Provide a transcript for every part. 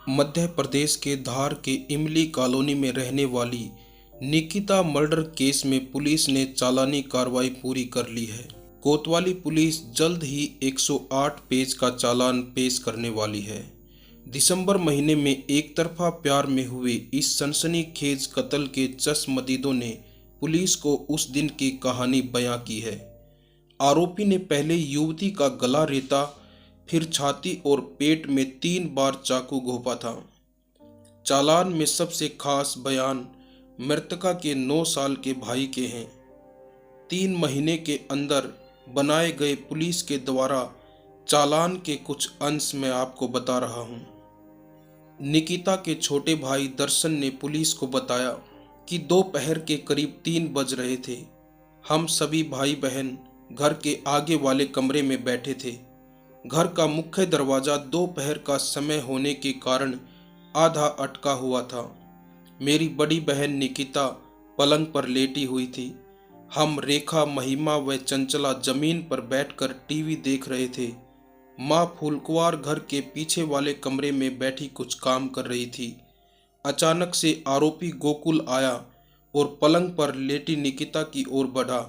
मध्य प्रदेश के धार के इमली कॉलोनी में रहने वाली निकिता मर्डर केस में पुलिस ने चालानी कार्रवाई पूरी कर ली है। कोतवाली पुलिस जल्द ही 108 पेज का चालान पेश करने वाली है। दिसंबर महीने में एक तरफा प्यार में हुए इस सनसनीखेज कत्ल के चश्मदीदों ने पुलिस को उस दिन की कहानी बयां की है। आरोपी ने पहले युवती का गला रेता, फिर छाती और पेट में 3 बार चाकू घोंपा था। चालान में सबसे खास बयान मृतका के 9 साल के भाई के हैं। 3 महीने के अंदर बनाए गए पुलिस के द्वारा चालान के कुछ अंश मैं आपको बता रहा हूं। निकिता के छोटे भाई दर्शन ने पुलिस को बताया कि दोपहर के करीब 3 बज रहे थे। हम सभी भाई बहन घर के आगे वाले कमरे में बैठे थे। घर का मुख्य दरवाजा दोपहर का समय होने के कारण आधा अटका हुआ था। मेरी बड़ी बहन निकिता पलंग पर लेटी हुई थी। हम रेखा, महिमा व चंचला जमीन पर बैठकर टीवी देख रहे थे। माँ फूलकुंवार घर के पीछे वाले कमरे में बैठी कुछ काम कर रही थी। अचानक से आरोपी गोकुल आया और पलंग पर लेटी निकिता की ओर बढ़ा।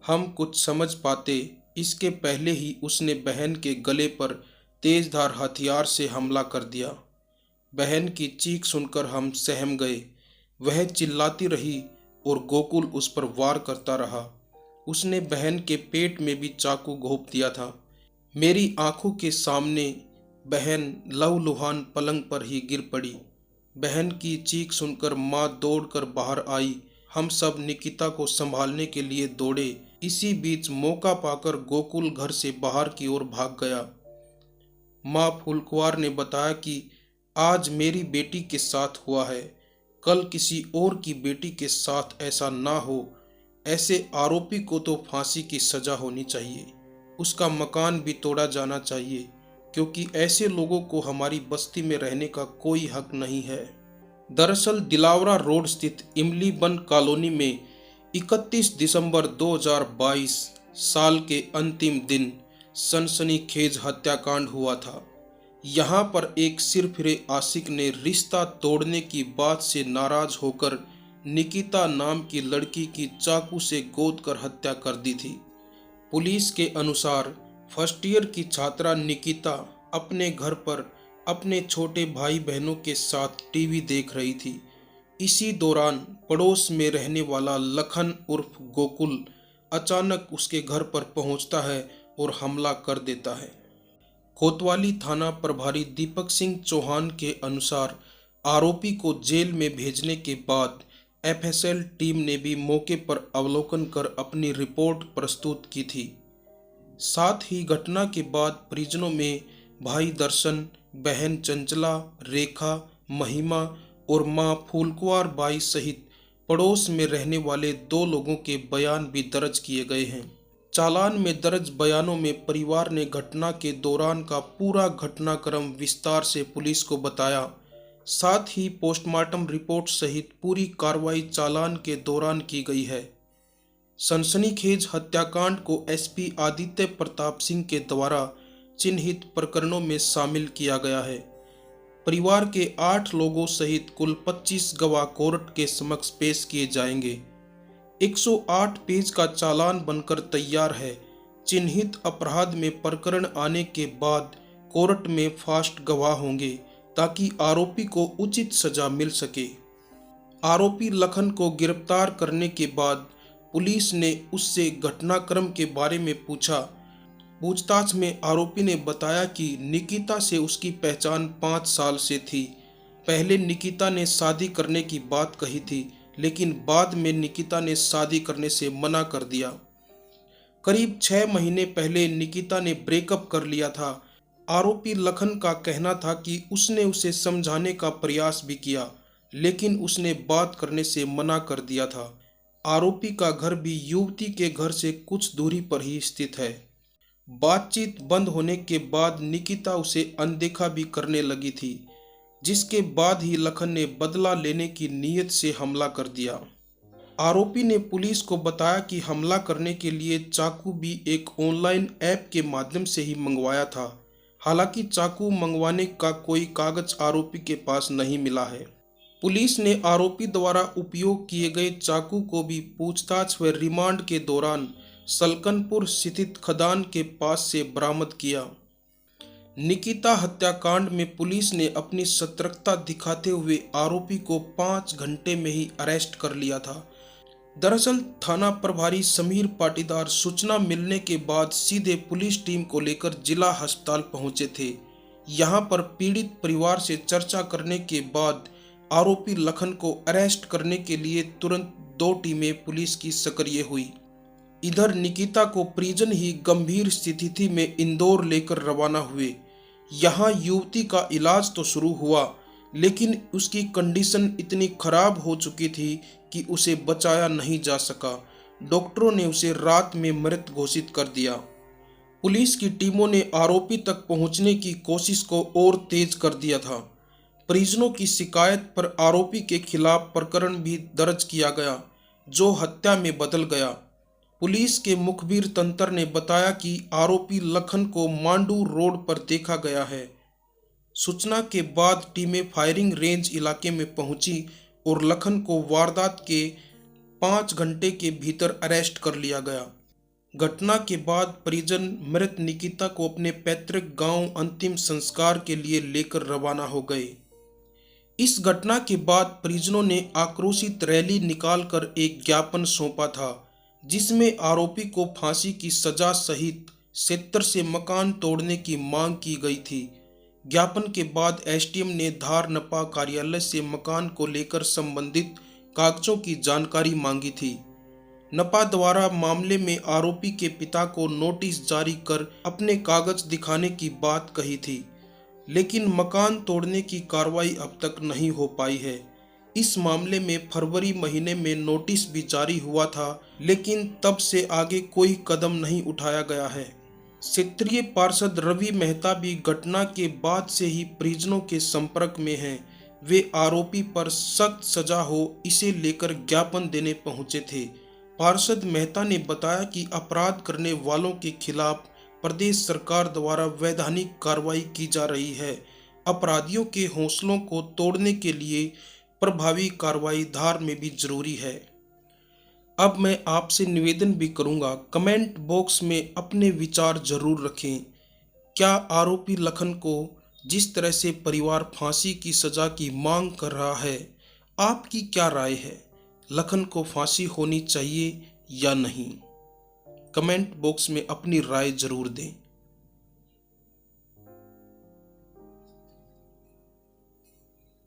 हम कुछ समझ पाते इसके पहले ही उसने बहन के गले पर तेजधार हथियार से हमला कर दिया। बहन की चीख सुनकर हम सहम गए। वह चिल्लाती रही और गोकुल उस पर वार करता रहा। उसने बहन के पेट में भी चाकू घोंप दिया था। मेरी आंखों के सामने बहन लहूलुहान पलंग पर ही गिर पड़ी। बहन की चीख सुनकर माँ दौड़कर बाहर आई। हम सब निकिता को संभालने के लिए दौड़े। इसी बीच मौका पाकर गोकुल घर से बाहर की ओर भाग गया। माँ फूलकुंवार ने बताया कि आज मेरी बेटी के साथ हुआ है, कल किसी और की बेटी के साथ ऐसा ना हो। ऐसे आरोपी को तो फांसी की सजा होनी चाहिए। उसका मकान भी तोड़ा जाना चाहिए, क्योंकि ऐसे लोगों को हमारी बस्ती में रहने का कोई हक नहीं है। दरअसल दिलावरा रोड स्थित इमली बन कॉलोनी में 31 दिसंबर 2022 साल के अंतिम दिन सनसनीखेज हत्याकांड हुआ था। यहाँ पर एक सिरफिरे आशिक ने रिश्ता तोड़ने की बात से नाराज होकर निकिता नाम की लड़की की चाकू से गोद कर हत्या कर दी थी। पुलिस के अनुसार फर्स्ट ईयर की छात्रा निकिता अपने घर पर अपने छोटे भाई बहनों के साथ टीवी देख रही थी। इसी दौरान पड़ोस में रहने वाला लखन उर्फ गोकुल अचानक उसके घर पर पहुंचता है और हमला कर देता है। कोतवाली थाना प्रभारी दीपक सिंह चौहान के अनुसार आरोपी को जेल में भेजने के बाद एफएसएल टीम ने भी मौके पर अवलोकन कर अपनी रिपोर्ट प्रस्तुत की थी। साथ ही घटना के बाद परिजनों में भाई दर्शन, बहन चंचला, रेखा, महिमा और मां फूलकुंवार बाई सहित पड़ोस में रहने वाले 2 लोगों के बयान भी दर्ज किए गए हैं। चालान में दर्ज बयानों में परिवार ने घटना के दौरान का पूरा घटनाक्रम विस्तार से पुलिस को बताया। साथ ही पोस्टमार्टम रिपोर्ट सहित पूरी कार्रवाई चालान के दौरान की गई है। सनसनीखेज हत्याकांड को एसपी आदित्य प्रताप सिंह के द्वारा चिन्हित प्रकरणों में शामिल किया गया है। परिवार के 8 लोगों सहित कुल 25 गवाह कोर्ट के समक्ष पेश किए जाएंगे। 108 पेज का चालान बनकर तैयार है। चिन्हित अपराध में प्रकरण आने के बाद कोर्ट में फास्ट गवाह होंगे, ताकि आरोपी को उचित सजा मिल सके। आरोपी लखन को गिरफ्तार करने के बाद पुलिस ने उससे घटनाक्रम के बारे में पूछा। पूछताछ में आरोपी ने बताया कि निकिता से उसकी पहचान 5 साल से थी। पहले निकिता ने शादी करने की बात कही थी, लेकिन बाद में निकिता ने शादी करने से मना कर दिया। करीब 6 महीने पहले निकिता ने ब्रेकअप कर लिया था। आरोपी लखन का कहना था कि उसने उसे समझाने का प्रयास भी किया, लेकिन उसने बात करने से मना कर दिया था। आरोपी का घर भी युवती के घर से कुछ दूरी पर ही स्थित है। बातचीत बंद होने के बाद निकिता उसे अनदेखा भी करने लगी थी, जिसके बाद ही लखन ने बदला लेने की नीयत से हमला कर दिया। आरोपी ने पुलिस को बताया कि हमला करने के लिए चाकू भी एक ऑनलाइन ऐप के माध्यम से ही मंगवाया था। हालांकि चाकू मंगवाने का कोई कागज आरोपी के पास नहीं मिला है। पुलिस ने आरोपी द्वारा उपयोग किए गए चाकू को भी पूछताछ व रिमांड के दौरान सलकनपुर स्थित खदान के पास से बरामद किया। निकिता हत्याकांड में पुलिस ने अपनी सतर्कता दिखाते हुए आरोपी को 5 घंटे में ही अरेस्ट कर लिया था। दरअसल थाना प्रभारी समीर पाटीदार सूचना मिलने के बाद सीधे पुलिस टीम को लेकर जिला अस्पताल पहुंचे थे। यहां पर पीड़ित परिवार से चर्चा करने के बाद आरोपी लखन को अरेस्ट करने के लिए तुरंत 2 टीमें पुलिस की सक्रिय हुई। इधर निकिता को परिजन ही गंभीर स्थिति में इंदौर लेकर रवाना हुए। यहां युवती का इलाज तो शुरू हुआ, लेकिन उसकी कंडीशन इतनी खराब हो चुकी थी कि उसे बचाया नहीं जा सका। डॉक्टरों ने उसे रात में मृत घोषित कर दिया। पुलिस की टीमों ने आरोपी तक पहुंचने की कोशिश को और तेज कर दिया था। परिजनों की शिकायत पर आरोपी के खिलाफ प्रकरण भी दर्ज किया गया, जो हत्या में बदल गया। पुलिस के मुखबिर तंत्र ने बताया कि आरोपी लखन को मांडू रोड पर देखा गया है। सूचना के बाद टीमें फायरिंग रेंज इलाके में पहुंची और लखन को वारदात के 5 घंटे के भीतर अरेस्ट कर लिया गया। घटना के बाद परिजन मृत निकिता को अपने पैतृक गांव अंतिम संस्कार के लिए लेकर रवाना हो गए। इस घटना के बाद परिजनों ने आक्रोशित रैली निकालकर एक ज्ञापन सौंपा था, जिसमें आरोपी को फांसी की सजा सहित क्षेत्र से मकान तोड़ने की मांग की गई थी। ज्ञापन के बाद एसडीएम ने धार नपा कार्यालय से मकान को लेकर संबंधित कागजों की जानकारी मांगी थी। नपा द्वारा मामले में आरोपी के पिता को नोटिस जारी कर अपने कागज दिखाने की बात कही थी, लेकिन मकान तोड़ने की कार्रवाई अब तक नहीं हो पाई है। इस मामले में फरवरी महीने में नोटिस भी जारी हुआ था, लेकिन तब से आगे कोई कदम नहीं उठाया गया है। क्षेत्रीय पार्षद रवि मेहता भी घटना के बाद से ही परिजनों के संपर्क में हैं। वे आरोपी पर सख्त सजा हो इसे लेकर ज्ञापन देने पहुंचे थे। पार्षद मेहता ने बताया कि अपराध करने वालों के खिलाफ प्रदेश सरकार द्वारा वैधानिक कार्रवाई की जा रही है। अपराधियों के हौसलों को तोड़ने के लिए प्रभावी कार्रवाई धार में भी जरूरी है। अब मैं आपसे निवेदन भी करूंगा, कमेंट बॉक्स में अपने विचार जरूर रखें। क्या आरोपी लखन को जिस तरह से परिवार फांसी की सजा की मांग कर रहा है, आपकी क्या राय है? लखन को फांसी होनी चाहिए या नहीं? कमेंट बॉक्स में अपनी राय जरूर दें।